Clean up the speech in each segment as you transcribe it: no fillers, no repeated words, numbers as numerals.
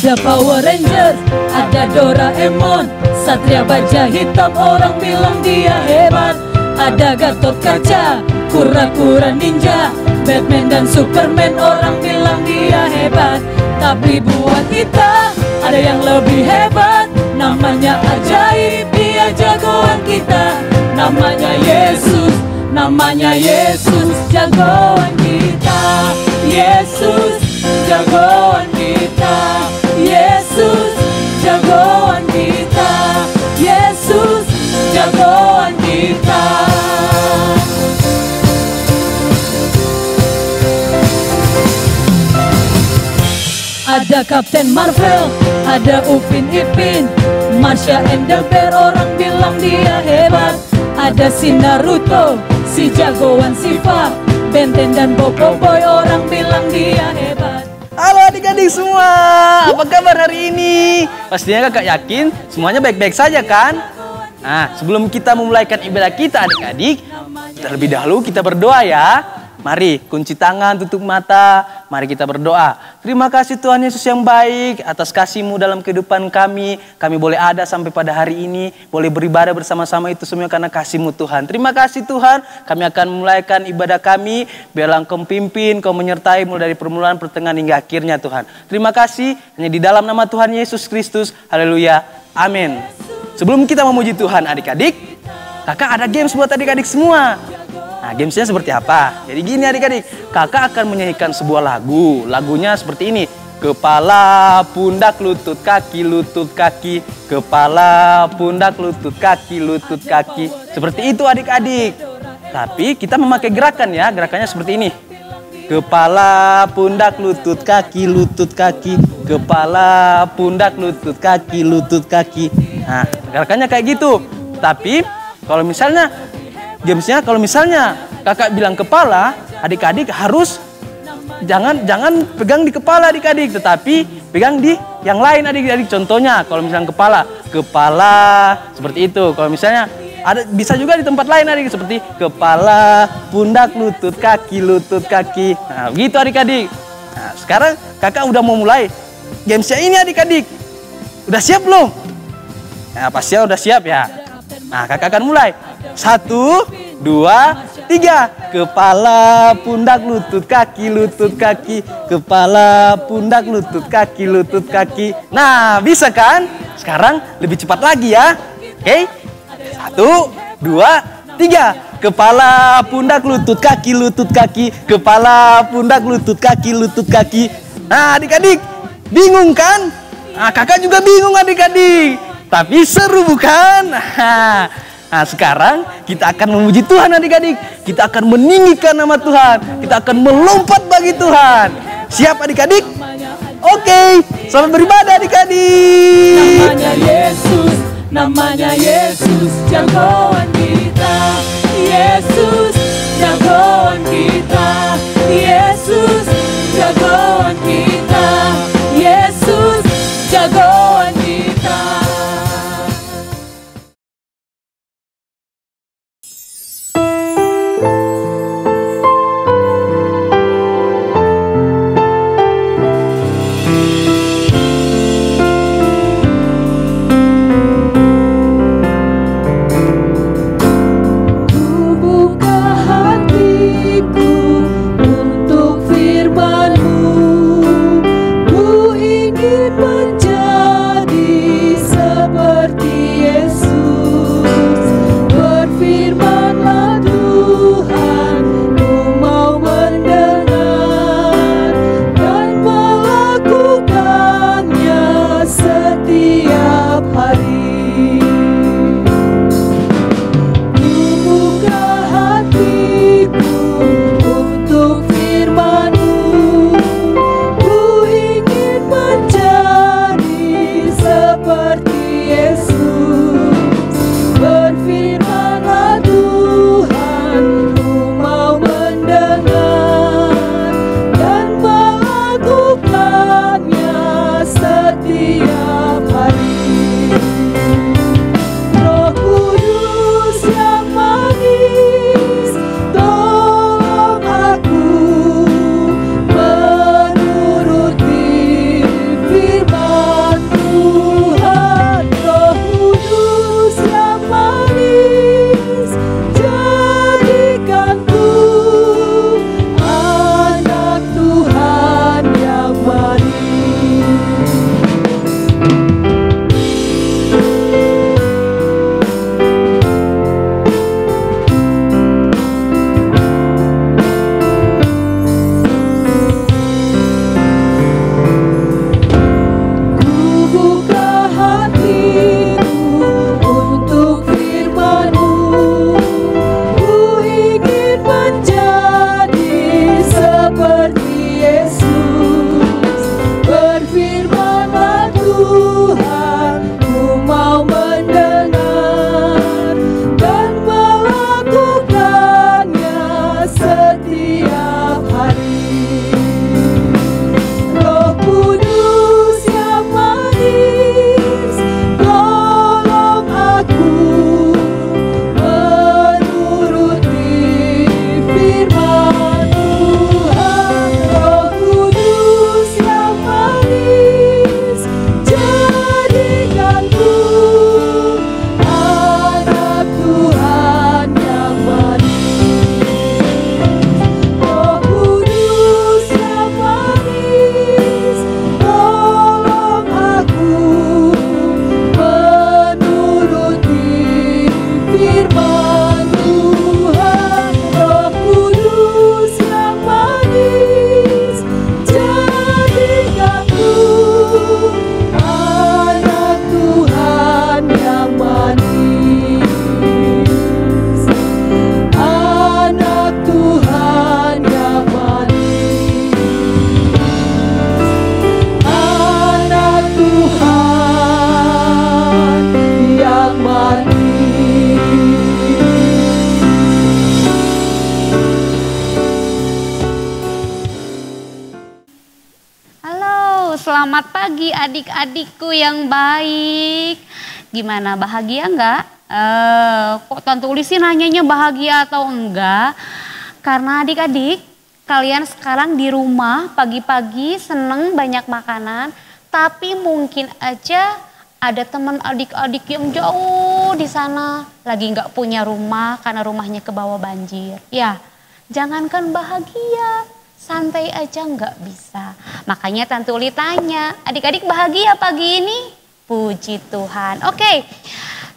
Ada Power Ranger, ada Doraemon, Satria Baja Hitam, orang bilang dia hebat. Ada Gatot Kaca, kura-kura ninja, Batman dan Superman, orang bilang dia hebat. Tapi buat kita ada yang lebih hebat, namanya ajaib, dia jagoan kita. Namanya Yesus, namanya Yesus, jagoan kita. Yesus, jagoan kita. Yesus, jagoan kita. Yesus, jagoan kita. Ada Kapten Marvel, ada Upin Ipin, Marsha and the Bear, orang bilang dia hebat. Ada si Naruto, si jagoan Shiva, Benten dan Bobo Boy, orang bilang dia hebat. Halo adik-adik semua, apa kabar hari ini? Pastinya kakak yakin semuanya baik-baik saja kan? Nah, sebelum kita memulaikan ibadah kita adik-adik, terlebih dahulu kita berdoa ya. Mari kunci tangan, tutup mata, mari kita berdoa. Terima kasih Tuhan Yesus yang baik atas kasih-Mu dalam kehidupan kami. Kami boleh ada sampai pada hari ini, boleh beribadah bersama-sama, itu semua karena kasih-Mu Tuhan. Terima kasih Tuhan, kami akan memulaikan ibadah kami. Biarlah Engkau pimpin, Engkau menyertai mulai dari permulaan, pertengahan hingga akhirnya Tuhan. Terima kasih, hanya di dalam nama Tuhan Yesus Kristus. Haleluya, amin. Sebelum kita memuji Tuhan adik-adik, kakak ada games buat adik-adik semua. Nah, gamesnya seperti apa? Jadi gini adik-adik, kakak akan menyanyikan sebuah lagu. Lagunya seperti ini. Kepala, pundak, lutut, kaki, lutut, kaki. Kepala, pundak, lutut, kaki, lutut, kaki. Seperti itu adik-adik. Tapi kita memakai gerakan ya, gerakannya seperti ini. Kepala, pundak, lutut, kaki, lutut, kaki. Kepala, pundak, lutut, kaki, lutut, kaki. Nah, gerakannya kayak gitu. Tapi kalau misalnya gamesnya, kalau misalnya kakak bilang kepala, adik-adik harus jangan pegang di kepala adik-adik, tetapi pegang di yang lain adik-adik. Contohnya kalau misalnya kepala seperti itu. Kalau misalnya ada, bisa juga di tempat lain adik, seperti kepala, pundak, lutut, kaki, lutut, kaki. Nah, begitu adik-adik. Nah, sekarang kakak udah mau mulai gamesnya ini adik-adik. Udah siap belum? Nah, pastinya udah siap ya. Nah, kakak akan mulai. 1, 2, 3. Kepala, pundak, lutut, kaki, lutut, kaki. Kepala, pundak, lutut, kaki, lutut, kaki. Nah, bisa kan? Sekarang lebih cepat lagi ya. Oke? 1, 2, 3. Kepala, pundak, lutut, kaki, lutut, kaki. Kepala, pundak, lutut, kaki, lutut, kaki. Nah, adik-adik, bingung kan? Nah, kakak juga bingung adik-adik. Tapi seru bukan? Nah, sekarang kita akan memuji Tuhan adik-adik. Kita akan meninggikan nama Tuhan. Kita akan melompat bagi Tuhan. Siap adik-adik? Oke, selamat beribadah adik-adik. Namanya Yesus, namanya Yesus, jagoan kita. Yesus, jagoan kita. Yesus, jagoan kita. Yesus, jagoan kita. Selamat pagi adik-adikku yang baik. Gimana, bahagia nggak? Kok Tante Uli sih nanyanya bahagia atau enggak? Karena adik-adik, kalian sekarang di rumah pagi-pagi seneng banyak makanan. Tapi mungkin aja ada teman adik-adik yang jauh di sana lagi nggak punya rumah karena rumahnya ke bawah banjir. Ya, jangankan bahagia, santai aja nggak bisa. Makanya Tante Uli tanya, adik-adik bahagia pagi ini? Puji Tuhan. Oke,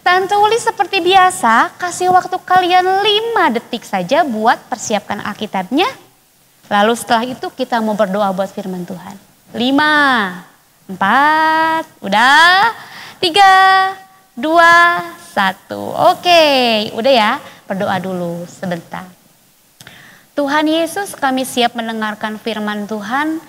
Tante Uli seperti biasa kasih waktu kalian 5 detik saja buat persiapkan Alkitabnya. Lalu setelah itu kita mau berdoa buat firman Tuhan. 5, 4, udah, 3, 2, 1. Oke, udah ya, berdoa dulu sebentar. Tuhan Yesus, kami siap mendengarkan firman Tuhan.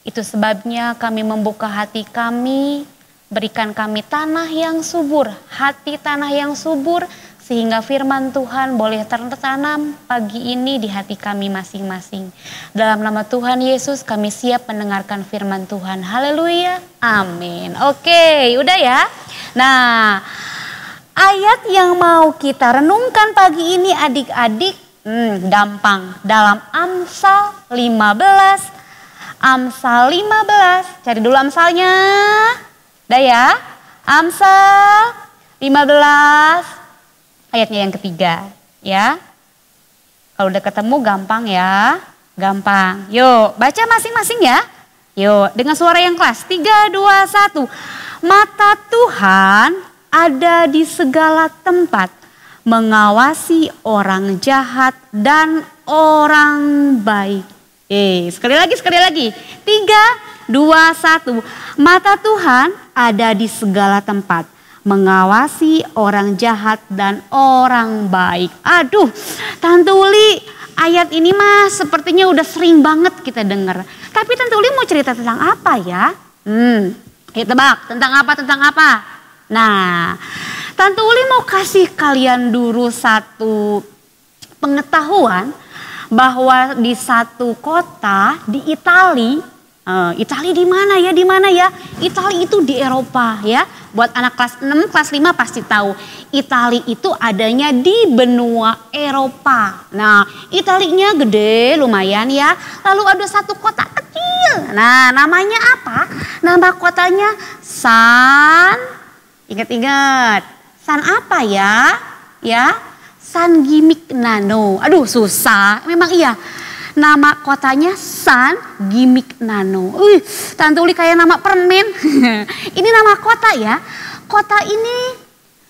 Itu sebabnya kami membuka hati kami, berikan kami tanah yang subur, hati tanah yang subur, sehingga firman Tuhan boleh tertanam pagi ini di hati kami masing-masing. Dalam nama Tuhan Yesus kami siap mendengarkan firman Tuhan. Haleluya, amin. Oke, udah ya. Nah, ayat yang mau kita renungkan pagi ini adik-adik, gampang. Dalam Amsal 15. Amsal 15. Cari dulu Amsalnya. Udah ya. Amsal 15. Ayatnya yang ketiga. Ya. Kalau udah ketemu gampang ya. Gampang. Yuk baca masing-masing ya. Yuk dengan suara yang keras. 3, 2, 1. Mata Tuhan ada di segala tempat, mengawasi orang jahat dan orang baik. Sekali lagi. 3, 2, 1. Mata Tuhan ada di segala tempat, mengawasi orang jahat dan orang baik. Aduh, Tante Uli, ayat ini mah sepertinya udah sering banget kita dengar. Tapi Tante Uli mau cerita tentang apa ya? Tebak, tentang apa? Nah, Tante Uli mau kasih kalian dulu satu pengetahuan bahwa di satu kota di Itali, di mana ya? Itali itu di Eropa ya. Buat anak kelas 6, kelas 5 pasti tahu. Itali itu adanya di benua Eropa. Nah, Italinya gede lumayan ya. Lalu ada satu kota kecil. Nah, namanya apa? Nama kotanya Ingat-ingat. San apa ya? Ya, San Gimignano. Aduh susah, memang iya. Nama kotanya San Gimignano. Tante Uli kayak nama permen. Ini nama kota ya. Kota ini,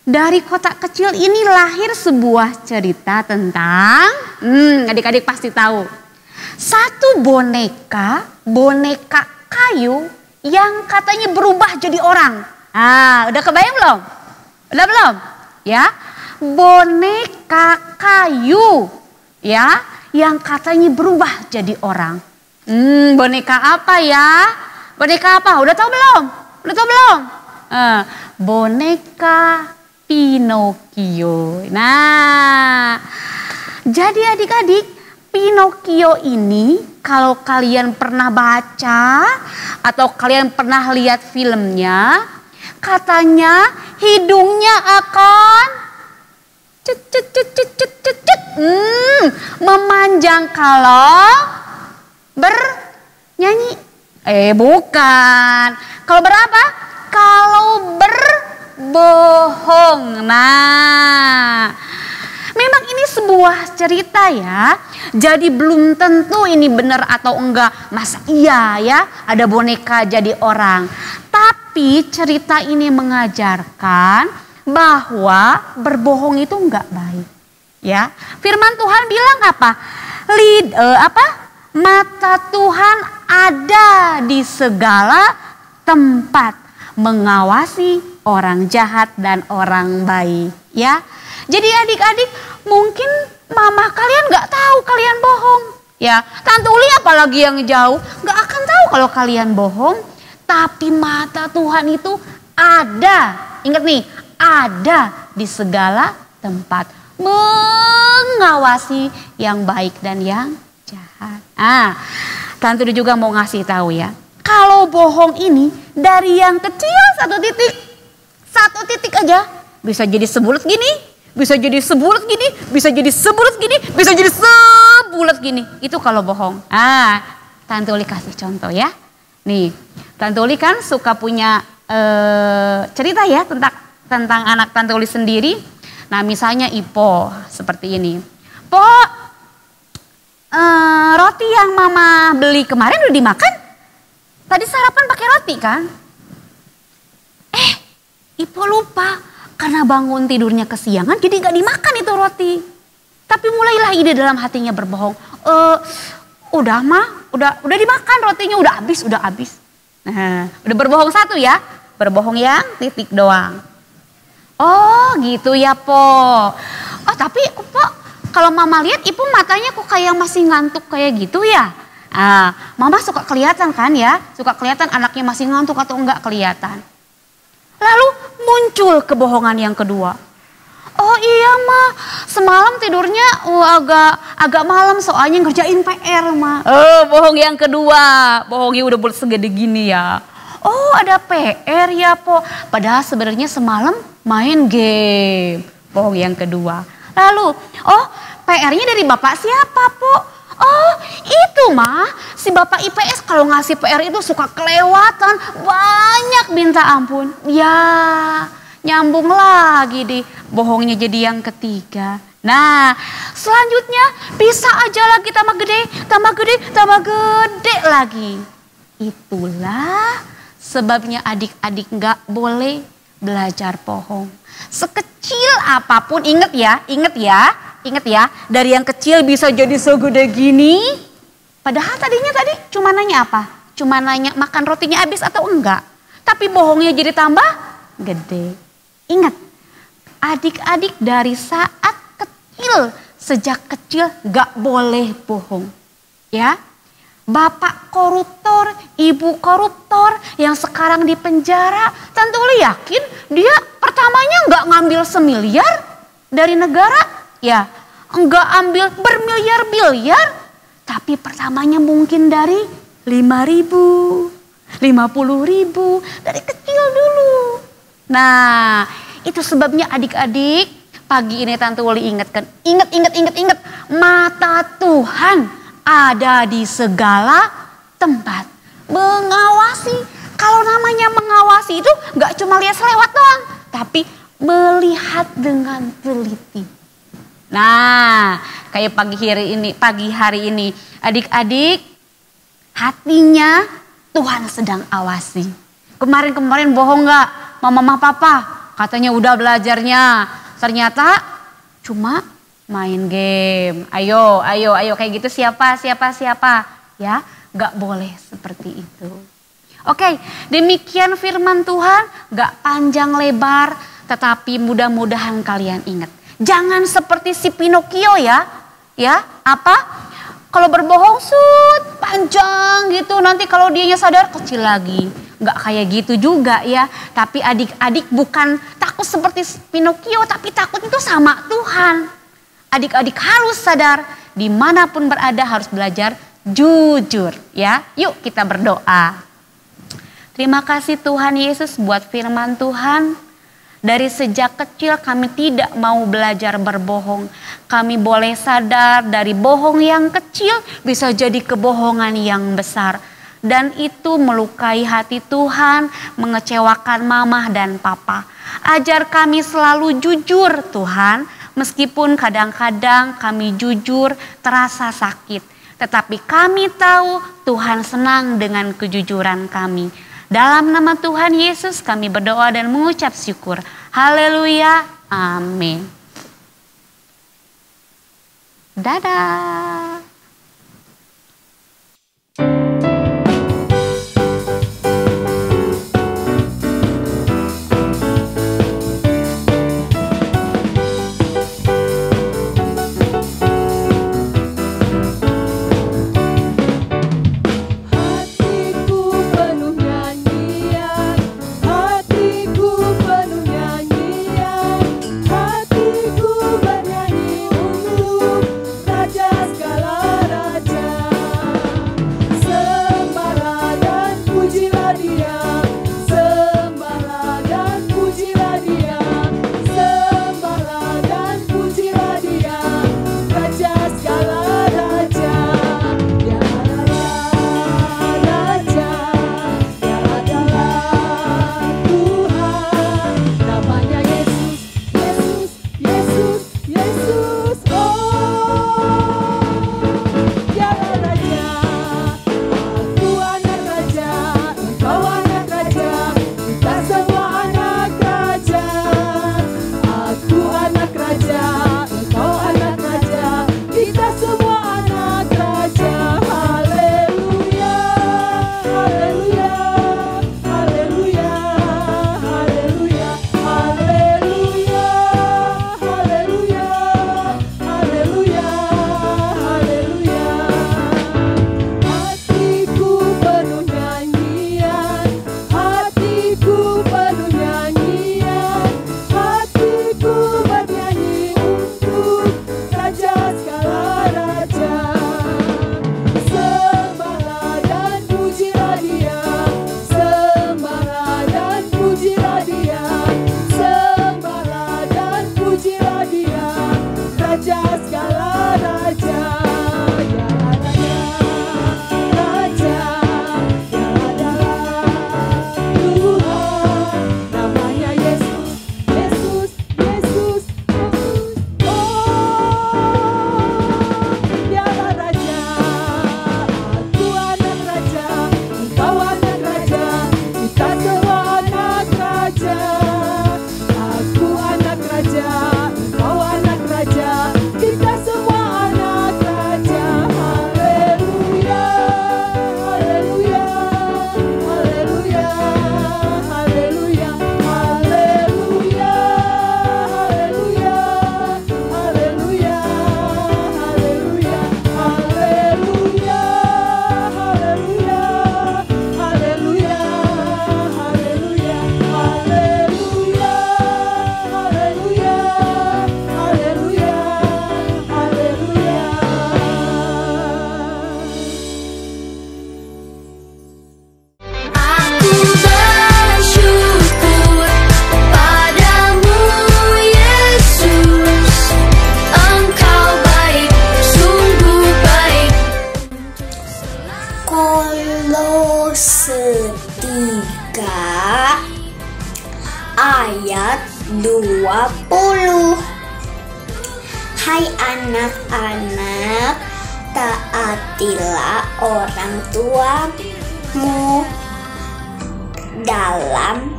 dari kota kecil ini lahir sebuah cerita tentang, adik-adik pasti tahu. Satu boneka kayu yang katanya berubah jadi orang. Udah kebayang belum? Udah belum? Ya, boneka kayu ya yang katanya berubah jadi orang. Boneka apa ya? Boneka apa? Udah tahu belum? Boneka Pinocchio. Nah, jadi adik-adik, Pinocchio ini kalau kalian pernah baca atau kalian pernah lihat filmnya, katanya hidungnya akan memanjang kalau bernyanyi. Bukan. Kalau berapa? Kalau berbohong. Nah, memang ini sebuah cerita ya. Jadi belum tentu ini benar atau enggak. Masa iya ya ada boneka jadi orang. Tapi cerita ini mengajarkan bahwa berbohong itu enggak baik. Ya, firman Tuhan bilang apa? Mata Tuhan ada di segala tempat, mengawasi orang jahat dan orang baik. Ya, jadi adik-adik mungkin mama kalian nggak tahu kalian bohong. Ya, Tante Uli apalagi yang jauh nggak akan tahu kalau kalian bohong. Tapi mata Tuhan itu ada, ingat nih, ada di segala tempat, mengawasi yang baik dan yang jahat. Tante Uli juga mau ngasih tahu ya, Kalau bohong ini dari yang kecil satu titik aja bisa jadi sebulat gini, bisa jadi sebulat gini, bisa jadi sebulat gini, bisa jadi sebulat gini. Itu kalau bohong. Tante Uli kasih contoh ya. Nih, Tante Uli kan suka punya cerita ya tentang anak Tante Uli sendiri. Nah, misalnya Ipo seperti ini. Po, roti yang mama beli kemarin udah dimakan? Tadi sarapan pakai roti kan? Ipo lupa karena bangun tidurnya kesiangan jadi gak dimakan itu roti. Tapi mulailah ide dalam hatinya berbohong. Udah mah, udah dimakan rotinya, udah habis. Nah, udah berbohong satu ya. Berbohong yang titik doang. Oh gitu ya Po. Oh tapi Po, kalau mama lihat Ibu matanya kok kayak masih ngantuk kayak gitu ya. Mama suka kelihatan kan ya. Suka kelihatan anaknya masih ngantuk atau enggak kelihatan. Lalu muncul kebohongan yang kedua. Oh iya Ma, semalam tidurnya agak malam soalnya ngerjain PR Ma. Bohong yang kedua, bohongnya udah buat segede gini ya. Oh ada PR ya Po, padahal sebenarnya semalam main game. Bohong yang kedua. Lalu, PR-nya dari bapak siapa Po? Oh itu mah si bapak IPS kalau ngasih PR itu suka kelewatan, banyak minta ampun. Ya nyambung lagi di bohongnya jadi yang ketiga. Nah selanjutnya bisa aja lagi tambah gede lagi. Itulah sebabnya adik-adik gak boleh belajar bohong. Sekecil apapun, inget ya, dari yang kecil bisa jadi segede gini. Padahal tadi cuma nanya apa? Cuma nanya makan rotinya habis atau enggak. Tapi bohongnya jadi tambah gede. Ingat, adik-adik dari saat kecil, sejak kecil gak boleh bohong. Ya, bapak koruptor, ibu koruptor yang sekarang di penjara, Tante Uli yakin dia pertamanya gak ngambil semiliar dari negara. Ya, enggak ambil bermiliar-miliar, tapi pertamanya mungkin dari 5.000, 50.000, dari kecil dulu. Nah, itu sebabnya adik-adik pagi ini Tante Uli ingatkan, ingat, mata Tuhan ada di segala tempat. Mengawasi, kalau namanya mengawasi itu enggak cuma lihat selewat doang, tapi melihat dengan teliti. Nah, kayak pagi hari ini adik-adik hatinya Tuhan sedang awasi. Kemarin bohong gak mama papa? Katanya udah belajarnya, ternyata cuma main game. Ayo kayak gitu siapa ya, gak boleh seperti itu. Oke, demikian firman Tuhan, gak panjang lebar, tetapi mudah-mudahan kalian ingat. Jangan seperti si Pinocchio ya, apa? Kalau berbohong panjang gitu, nanti kalau dianya sadar kecil lagi. Nggak kayak gitu juga ya. Tapi adik-adik bukan takut seperti Pinocchio, tapi takut itu sama Tuhan. Adik-adik harus sadar, dimanapun berada harus belajar jujur ya. Yuk kita berdoa. Terima kasih Tuhan Yesus buat firman Tuhan. Dari sejak kecil kami tidak mau belajar berbohong. Kami boleh sadar dari bohong yang kecil bisa jadi kebohongan yang besar. Dan itu melukai hati Tuhan, mengecewakan mama dan papa. Ajar kami selalu jujur Tuhan, meskipun kadang-kadang kami jujur terasa sakit. Tetapi kami tahu Tuhan senang dengan kejujuran kami. Dalam nama Tuhan Yesus kami berdoa dan mengucap syukur. Haleluya. Amin. Dadah. Segala 20. Hai anak-anak, taatilah orang tuamu dalam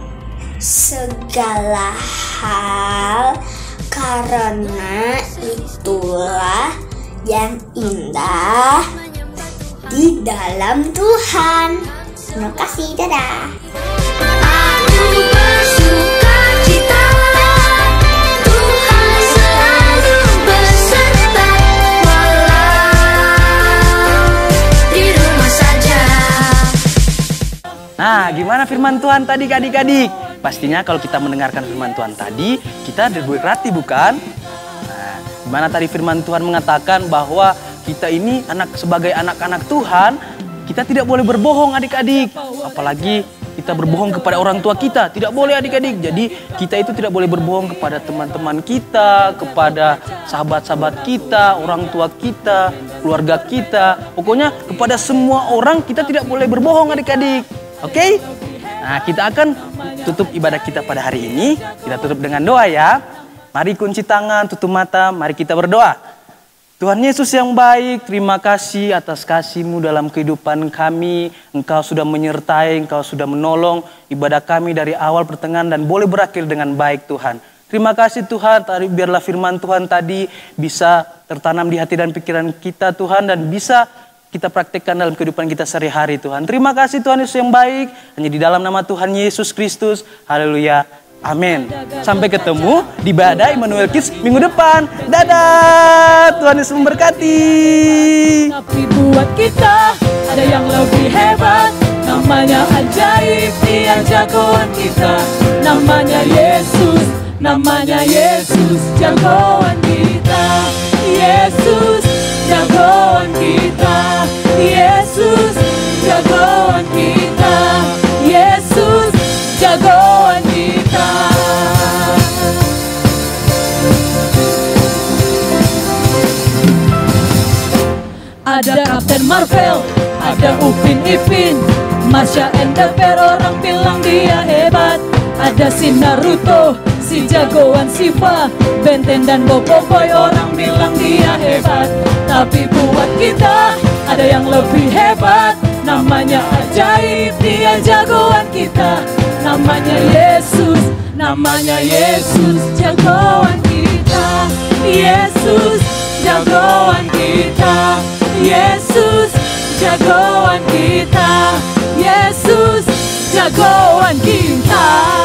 segala hal, karena itulah yang indah di dalam Tuhan. Terima kasih, dadah. Aku bersuka cita, Tuhan selalu beserta, walau di rumah saja. Nah, gimana firman Tuhan tadi adik-adik? Pastinya kalau kita mendengarkan firman Tuhan tadi, kita berarti bukan? Nah, gimana tadi firman Tuhan mengatakan bahwa kita ini sebagai anak-anak Tuhan, kita tidak boleh berbohong adik-adik. Apalagi kita berbohong kepada orang tua kita. Tidak boleh adik-adik. Jadi kita itu tidak boleh berbohong kepada teman-teman kita, kepada sahabat-sahabat kita, orang tua kita, keluarga kita. Pokoknya kepada semua orang kita tidak boleh berbohong adik-adik. Oke? Nah, kita akan tutup ibadah kita pada hari ini. Kita tutup dengan doa ya. Mari kunci tangan, tutup mata, mari kita berdoa. Tuhan Yesus yang baik, terima kasih atas kasih-Mu dalam kehidupan kami. Engkau sudah menyertai, Engkau sudah menolong ibadah kami dari awal pertengahan dan boleh berakhir dengan baik Tuhan. Terima kasih Tuhan, biarlah firman Tuhan tadi bisa tertanam di hati dan pikiran kita Tuhan, dan bisa kita praktikkan dalam kehidupan kita sehari-hari Tuhan. Terima kasih Tuhan Yesus yang baik, hanya di dalam nama Tuhan Yesus Kristus. Haleluya. Amin. Sampai ketemu di Badai Immanuel Kids minggu depan. Dadah. Tuhan Yesus memberkati. Tapi buat kita ada yang lebih hebat. Namanya ajaib, dia jagoan kita. Namanya Yesus, namanya Yesus, jagoan kita. Yesus, jagoan kita. Yesus, jagoan kita. Yesus, jagoan kita. Ada Kapten Marvel, ada Upin Ipin, Marsha and the Bear, orang bilang dia hebat. Ada si Naruto, si jagoan Shiva, Ben 10 dan Bobo Boy, orang bilang dia hebat. Tapi buat kita ada yang lebih hebat. Namanya ajaib, dia jagoan kita. Namanya Yesus, namanya Yesus, jagoan kita. Yesus, jagoan kita. Yesus, jagoan kita. Yesus, jagoan kita.